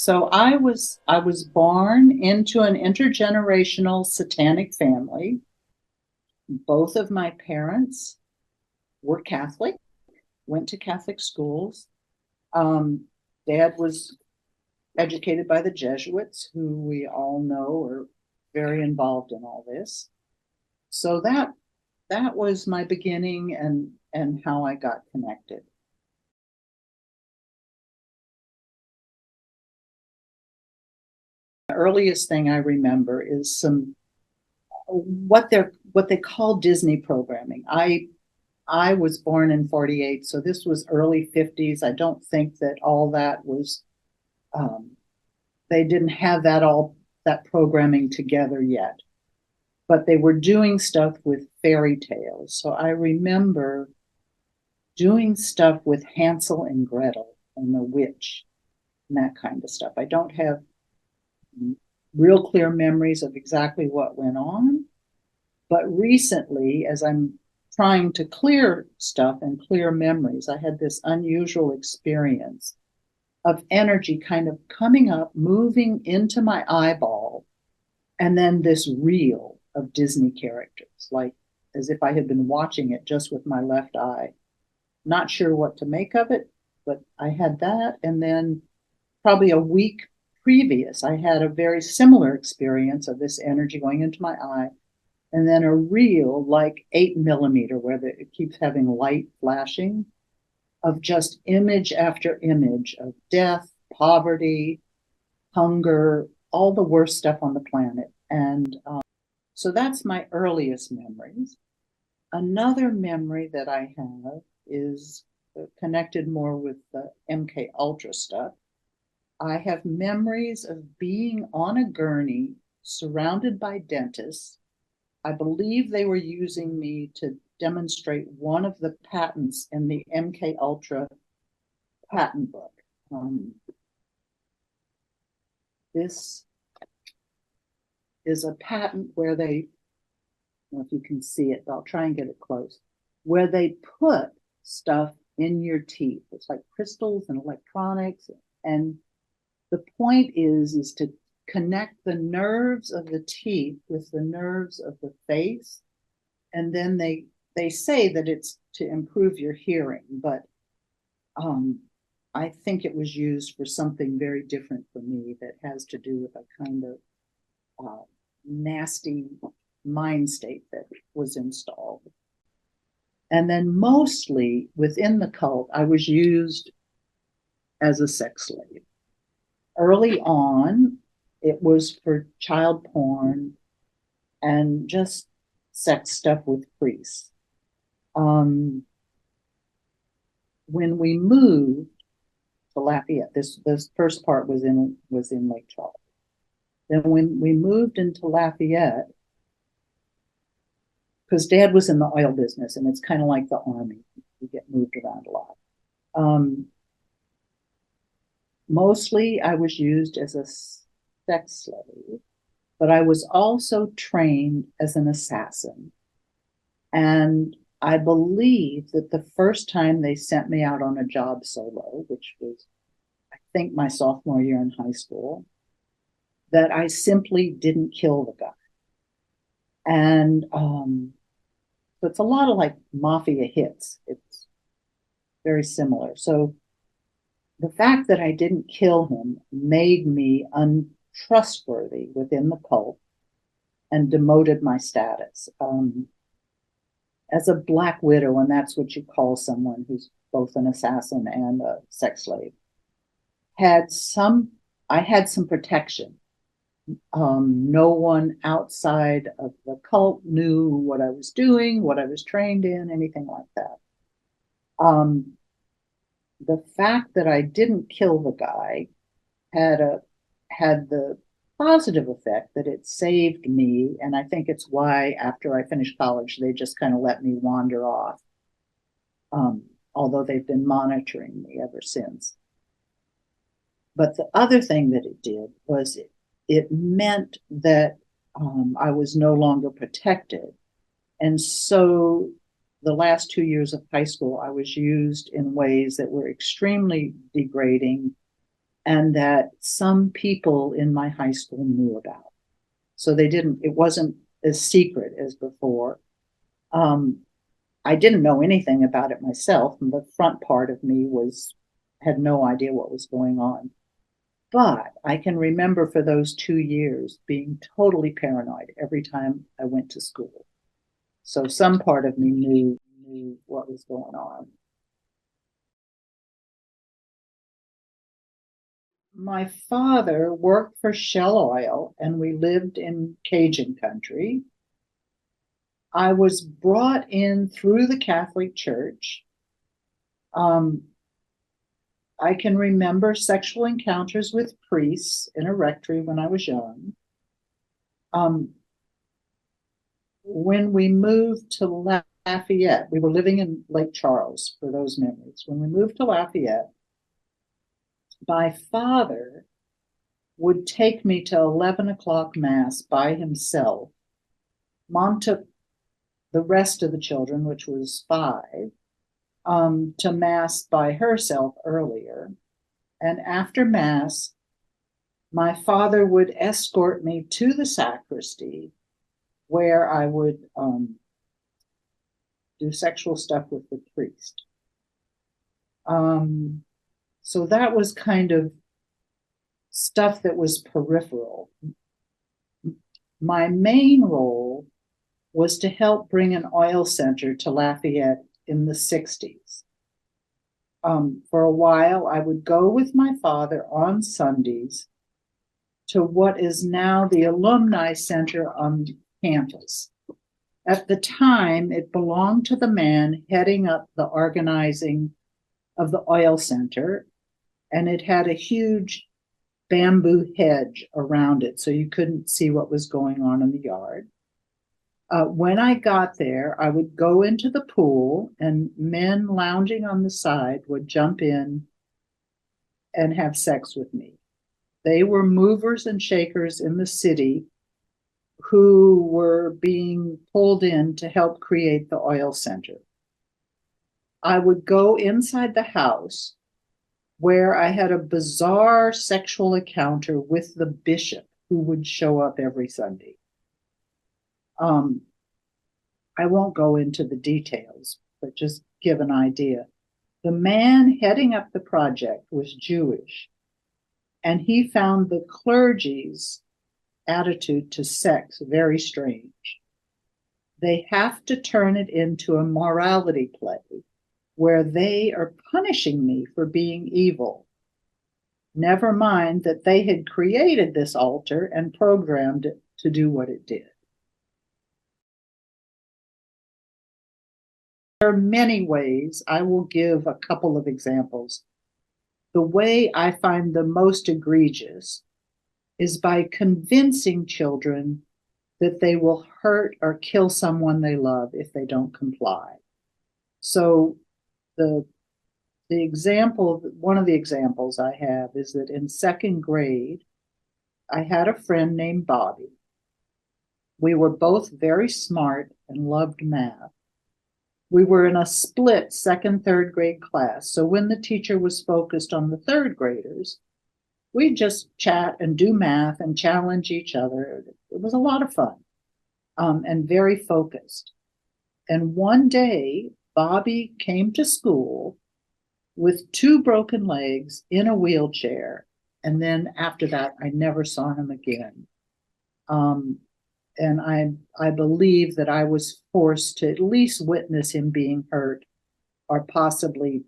So I was born into an intergenerational satanic family. Both of my parents were Catholic, went to Catholic schools. Um, Dad was educated by the Jesuits, who we all know are very involved in all this. So that was my beginning and how I got connected. The earliest thing I remember is some what they call Disney programming. I was born in 48, so this was early 50s. I don't think that all that was um, they didn't have that programming together yet, but they were doing stuff with fairy tales. So I remember doing stuff with Hansel and Gretel and the witch and that kind of stuff. I don't have real clear memories of exactly what went on, but recently, as I'm trying to clear stuff and clear memories, I had this unusual experience of energy kind of coming up, moving into my eyeball, and then this reel of Disney characters, like as if I had been watching it just with my left eye. Not sure what to make of it, but I had that. And then probably a week previous, I had a very similar experience of this energy going into my eye. And then a reel, like 8 millimeter, where it keeps having light flashing, of just image after image of death, poverty, hunger, all the worst stuff on the planet. And so that's my earliest memories. Another memory that I have is connected more with the MK Ultra stuff. I have memories of being on a gurney surrounded by dentists. I believe they were using me to demonstrate one of the patents in the MK Ultra patent book. This is a patent where they, I don't know if you can see it, but I'll try and get it close, where they put stuff in your teeth. It's like crystals and electronics. And the point is to connect the nerves of the teeth with the nerves of the face. And then they say that it's to improve your hearing, but I think it was used for something very different for me that has to do with a kind of nasty mind state that was installed. And then mostly within the cult, I was used as a sex slave. Early on, it was for child porn and just sex stuff with priests. When we moved to Lafayette, this first part was in Lake Charles. Then when we moved into Lafayette, because Dad was in the oil business, and it's kind of like the army. You get moved around a lot. Mostly I was used as a sex slave, but I was also trained as an assassin. And I believe that the first time they sent me out on a job solo, which was, I think, my sophomore year in high school, that I simply didn't kill the guy. And so it's a lot of like mafia hits. It's very similar. So the fact that I didn't kill him made me untrustworthy within the cult and demoted my status. As a Black widow, and that's what you call someone who's both an assassin and a sex slave, I had some protection. No one outside of the cult knew what I was doing, what I was trained in, anything like that. The fact that I didn't kill the guy had the positive effect that it saved me, and I think it's why after I finished college they just kind of let me wander off, although they've been monitoring me ever since. But the other thing that it did was it meant that I was no longer protected, and so the last 2 years of high school I was used in ways that were extremely degrading and that some people in my high school knew about. So it wasn't as secret as before. I didn't know anything about it myself, and the front part of me had no idea what was going on. But I can remember for those 2 years being totally paranoid every time I went to school. So some part of me knew what was going on. My father worked for Shell Oil, and we lived in Cajun country. I was brought in through the Catholic Church. I can remember sexual encounters with priests in a rectory when I was young. When we moved to Lafayette, we were living in Lake Charles for those memories. When we moved to Lafayette, my father would take me to 11 o'clock mass by himself. Mom took the rest of the children, which was 5, to mass by herself earlier. And after mass, my father would escort me to the sacristy, where I would do sexual stuff with the priest. So that was kind of stuff that was peripheral. My main role was to help bring an oil center to Lafayette in the 60s. For a while, I would go with my father on Sundays to what is now the Alumni Center on campus. At the time, it belonged to the man heading up the organizing of the oil center, and it had a huge bamboo hedge around it, so you couldn't see what was going on in the yard. When I got there, I would go into the pool, and men lounging on the side would jump in and have sex with me. They were movers and shakers in the city who were being pulled in to help create the oil center. I would go inside the house, where I had a bizarre sexual encounter with the bishop, who would show up every Sunday. I won't go into the details, but just give an idea. The man heading up the project was Jewish, and he found the clergy's attitude to sex very strange. They have to turn it into a morality play where they are punishing me for being evil. Never mind that they had created this altar and programmed it to do what it did. There are many ways. I will give a couple of examples. The way I find the most egregious is by convincing children that they will hurt or kill someone they love if they don't comply. So one of the examples I have is that in 2nd grade, I had a friend named Bobby. We were both very smart and loved math. We were in a split 2nd, 3rd grade class. So when the teacher was focused on the 3rd graders, we'd just chat and do math and challenge each other. It was a lot of fun, and very focused. And one day, Bobby came to school with 2 broken legs in a wheelchair. And then after that, I never saw him again. And I believe that I was forced to at least witness him being hurt, or possibly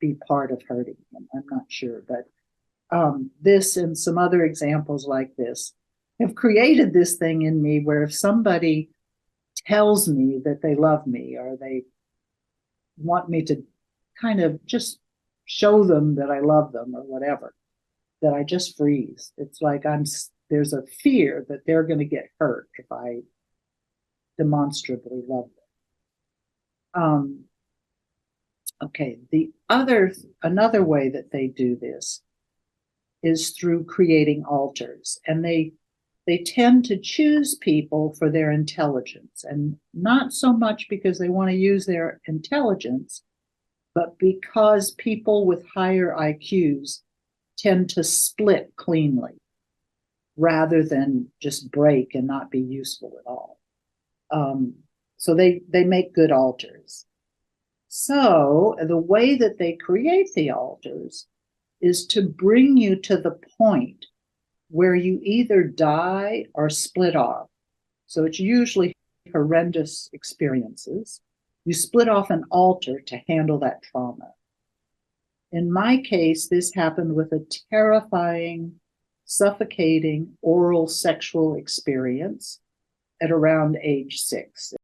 be part of hurting him. I'm not sure, but this and some other examples like this have created this thing in me where if somebody tells me that they love me, or they want me to kind of just show them that I love them or whatever, that I just freeze. It's like there's a fear that they're going to get hurt if I demonstrably love them. Okay, another way that they do this is through creating altars, and they tend to choose people for their intelligence, and not so much because they want to use their intelligence, but because people with higher IQs tend to split cleanly rather than just break and not be useful at all. So they make good altars. So the way that they create the altars is to bring you to the point where you either die or split off. So it's usually horrendous experiences. You split off an altar to handle that trauma. In my case, this happened with a terrifying, suffocating oral sexual experience at around age 6.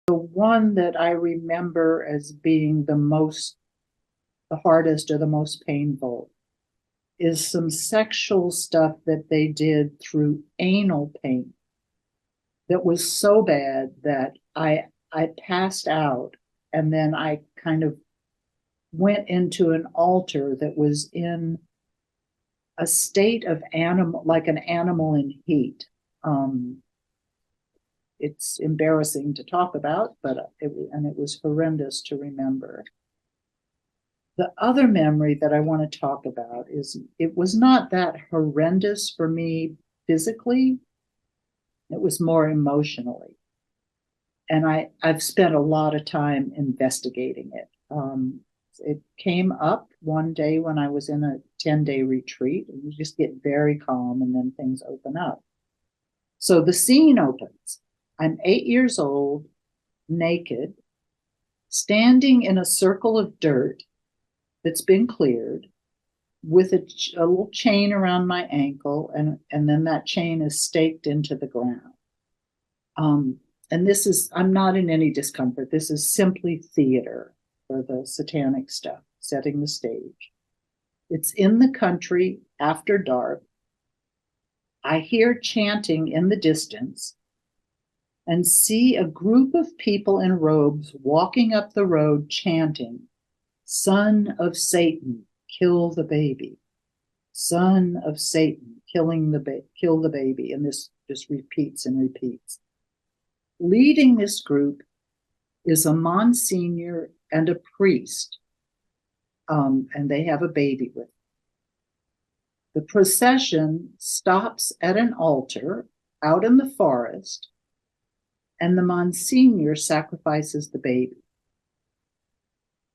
The one that I remember as being the hardest or the most painful is some sexual stuff that they did through anal pain that was so bad that I passed out, and then I kind of went into an altar that was in a state of animal, like an animal in heat. It's embarrassing to talk about, but it was horrendous to remember. The other memory that I want to talk about is it was not that horrendous for me physically. It was more emotionally. And I've spent a lot of time investigating it. It came up one day when I was in a 10-day retreat, and you just get very calm and then things open up. So the scene opens. I'm 8 years old, naked, standing in a circle of dirt that's been cleared with a little chain around my ankle, and then that chain is staked into the ground. And this is, I'm not in any discomfort. This is simply theater for the satanic stuff, setting the stage. It's in the country after dark. I hear chanting in the distance and see a group of people in robes walking up the road chanting, "Son of Satan, kill the baby. Son of Satan, kill the baby." And this just repeats and repeats. Leading this group is a Monsignor and a priest, and they have a baby with them. The procession stops at an altar out in the forest, and the Monsignor sacrifices the baby.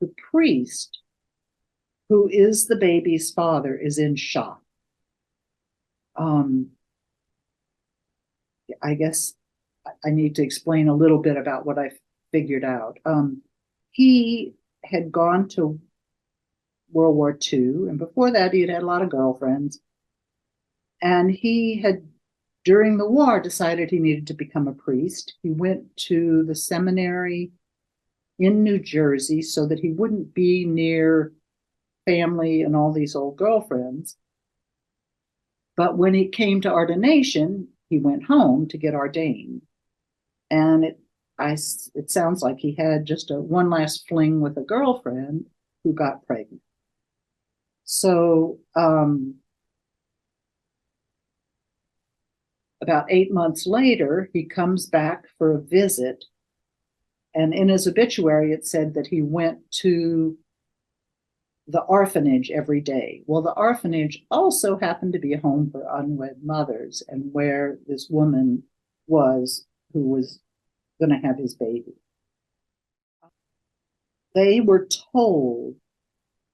The priest, who is the baby's father, is in shock. I guess I need to explain a little bit about what I figured out. He had gone to World War II, and before that he had had a lot of girlfriends. And he had, during the war, decided he needed to become a priest. He went to the seminary in New Jersey so that he wouldn't be near family and all these old girlfriends. But when he came to ordination, he went home to get ordained. And it sounds like he had just one last fling with a girlfriend who got pregnant. So about 8 months later, he comes back for a visit. And in his obituary, it said that he went to the orphanage every day. Well, the orphanage also happened to be a home for unwed mothers, and where this woman was, who was going to have his baby. They were told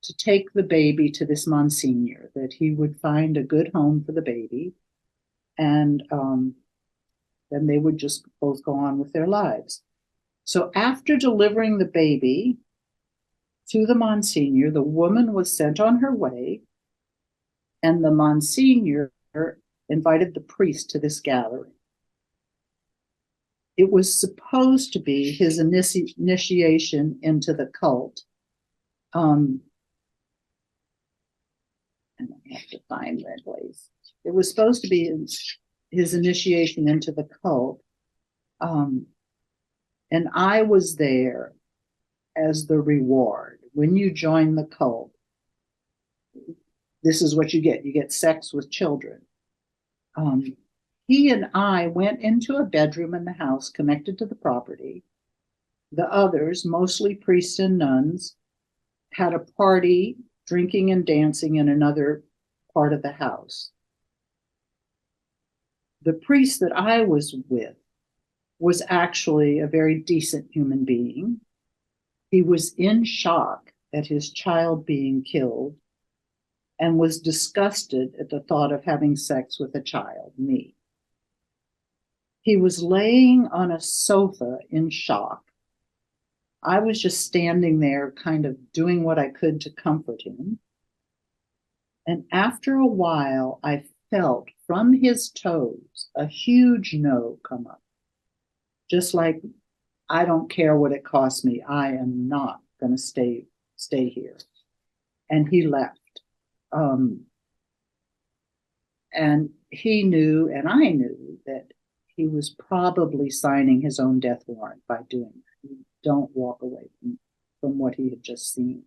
to take the baby to this Monsignor, that he would find a good home for the baby, and then they would just both go on with their lives. So after delivering the baby to the Monsignor, the woman was sent on her way, and the Monsignor invited the priest to this gathering. It was supposed to be his initiation into the cult. And I have to find that place. It was supposed to be his initiation into the cult. And I was there as the reward. When you join the cult, this is what you get. You get sex with children. He and I went into a bedroom in the house connected to the property, The others, mostly priests and nuns, had a party, drinking and dancing in another part of the house. The priest that I was with was actually a very decent human being. He was in shock at his child being killed and was disgusted at the thought of having sex with a child, me. He was laying on a sofa in shock. I was just standing there, kind of doing what I could to comfort him. And after a while, I felt from his toes a huge no come up. Just like, I don't care what it costs me. I am not going to stay here. And he left. And he knew, and I knew, that he was probably signing his own death warrant by doing that. You don't walk away from what he had just seen.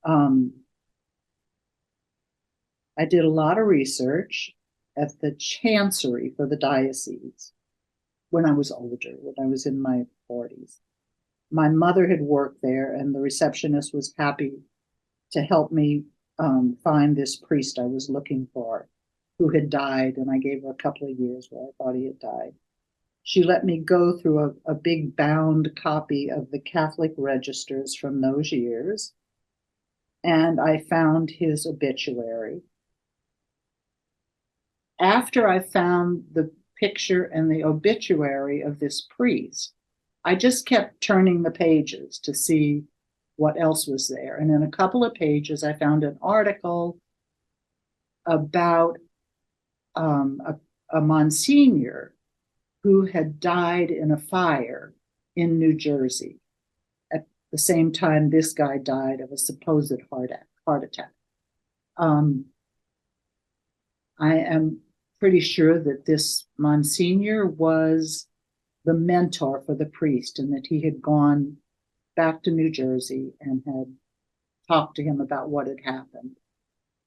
I did a lot of research at the chancery for the diocese when I was older, when I was in my 40s. My mother had worked there, and the receptionist was happy to help me find this priest I was looking for, who had died, and I gave her a couple of years where I thought he had died. She let me go through a big bound copy of the Catholic registers from those years, and I found his obituary. After I found the picture and the obituary of this priest, I just kept turning the pages to see what else was there. And in a couple of pages, I found an article about a Monsignor who had died in a fire in New Jersey at the same time this guy died of a supposed heart attack. I am pretty sure that this Monsignor was the mentor for the priest, and that he had gone back to New Jersey and had talked to him about what had happened.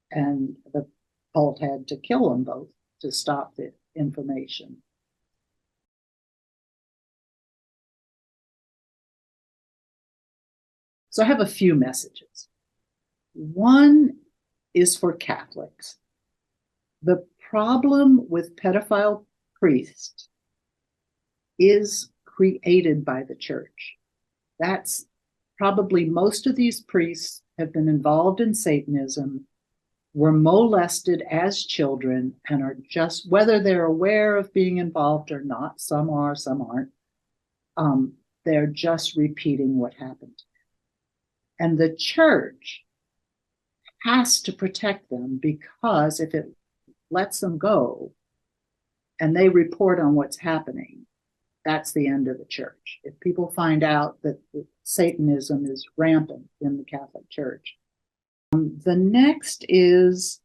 And the cult had to kill them both to stop the information. So I have a few messages. One is for Catholics. The problem with pedophile priests is created by the church. That's probably most of these priests have been involved in Satanism, were molested as children, and are just, whether they're aware of being involved or not, some are, some aren't, they're just repeating what happened. And the church has to protect them, because if it lets them go and they report on what's happening, that's the end of the church. If people find out that Satanism is rampant in the Catholic Church. The next is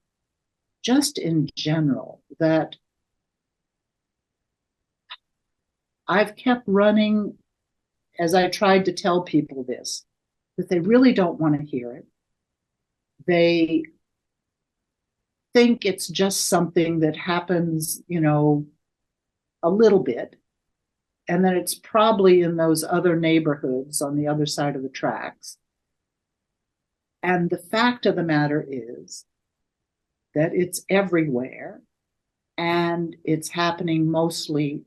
just in general that I've kept running as I tried to tell people this, that they really don't want to hear it. They think it's just something that happens, a little bit, and that it's probably in those other neighborhoods on the other side of the tracks. And the fact of the matter is that it's everywhere, and it's happening mostly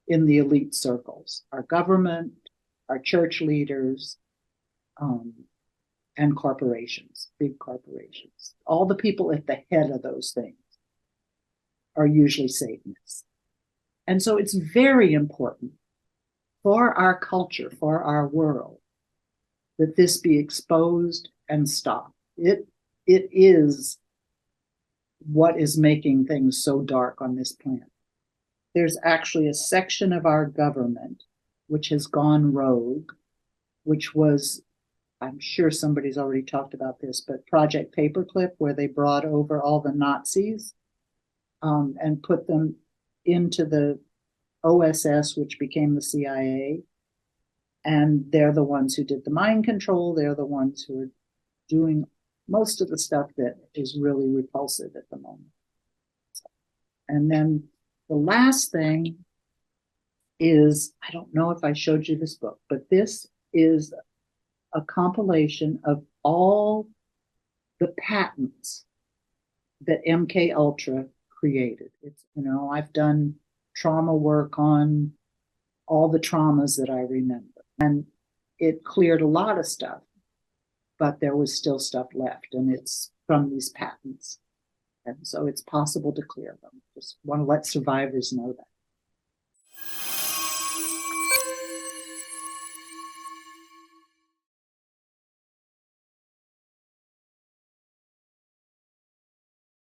in the elite circles, our government, our church leaders, and corporations, big corporations. All the people at the head of those things are usually Satanists. And so it's very important for our culture, for our world, that this be exposed and stopped. It is what is making things so dark on this planet. There's actually a section of our government which has gone rogue, which was, I'm sure somebody's already talked about this, but Project Paperclip, where they brought over all the Nazis and put them into the OSS, which became the CIA. And they're the ones who did the mind control. They're the ones who are doing most of the stuff that is really repulsive at the moment. And then the last thing is, I don't know if I showed you this book, but this is a compilation of all the patents that MK Ultra created. It's, I've done trauma work on all the traumas that I remember, and it cleared a lot of stuff, but there was still stuff left, and it's from these patents. And so it's possible to clear them. Just want to let survivors know that.